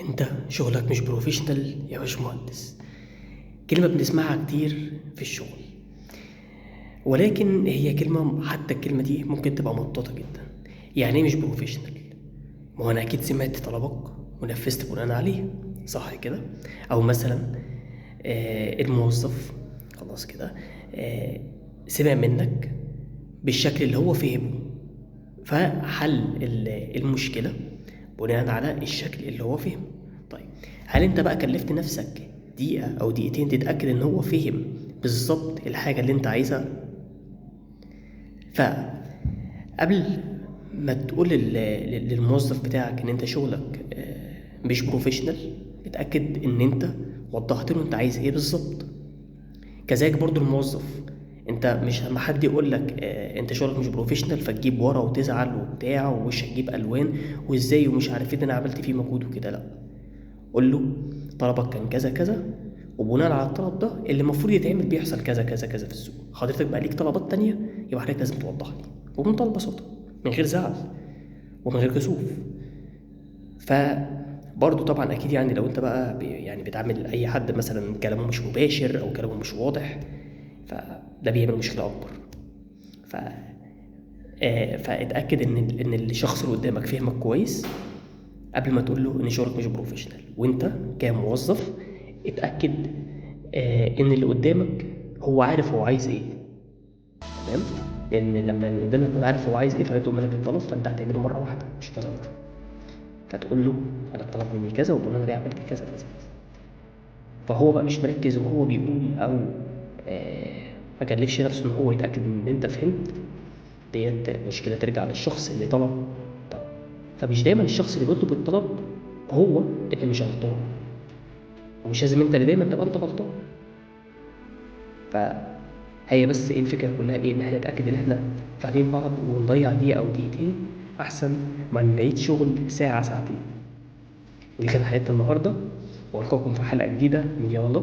انت شغلك مش بروفيشنال يا باشمهندس. كلمة بنسمعها كتير في الشغل، ولكن هي كلمة، حتى الكلمة دي ممكن تبقى مطاطة جدا. يعني ايه مش بروفيشنال؟ ما هو انا اكيد سمعت طلبك ونفذت بناء عليه، صح كده؟ او مثلا الموظف خلاص كده آه سمع منك بالشكل اللي هو فهمه، فحل المشكلة بناء على الشكل اللي هو فهمه. طيب، هل انت بقى كلفت نفسك دقيقة او دقيقتين تتأكد ان هو فهم بالظبط الحاجة اللي انت عايزها؟ فقبل ما تقول للموظف بتاعك ان انت شغلك مش بروفيشنال، اتأكد ان انت وضحت له انت عايز ايه بالظبط. كذلك برضو الموظف، انت مش لما حد يقول لك انت شغلك مش بروفيشنال فتجيب ورا وتزعل وبتاع ووشك تجيب الوان وازاي ومش عارف ايه ده انا عملت فيه مجهود وكده، لا. قول له طلبك كان كذا كذا، وبناء على الطلب ده اللي المفروض يتعمل بيحصل كذا كذا كذا في السوق. حضرتك بقى ليك طلبات تانية، يبقى حضرتك لازم توضح لي وبمنتهى البساطة، من غير زعل ومن غير كسوف. فبرضه طبعا اكيد يعني لو انت بقى يعني بتعامل اي حد مثلا كلامه مش مباشر او كلامه مش واضح، فده بيعمل مشكله اكبر. ف فاتاكد ان الشخص اللي قدامك فهمك كويس قبل ما تقول له ان شغلك مش بروفيشنال. وانت كموظف اتاكد ان اللي قدامك هو عارف هو عايز ايه. تمام؟ لان لما اللي قدامك يكون عارف هو عايز ايه فهيطلب منك الطلب، فانت هتعمله مره واحده مش كذا مره. فتقول له انا طلب مني كذا وبناء عليه عملت كذا كذا، فهو بقى مش مركز وهو بيقول، او ما كلفش نفسه ان هو يتاكد ان انت فهمت. ديت مشكله ترجع للشخص اللي طلب. طب فمش دايما الشخص اللي بيطلب الطلب هو اللي مش غلطان، ومش لازم انت اللي دايما تبقى انت غلطان. فهي بس ايه الفكره كلها، ايه ان احنا نتاكد ان احنا فاهمين بعض ونضيع دقيقه او دقيقتين احسن ما نعيد شغل ساعه ساعتين. ودي كانت حلقتنا النهارده، والقاكم في حلقه جديده من يلا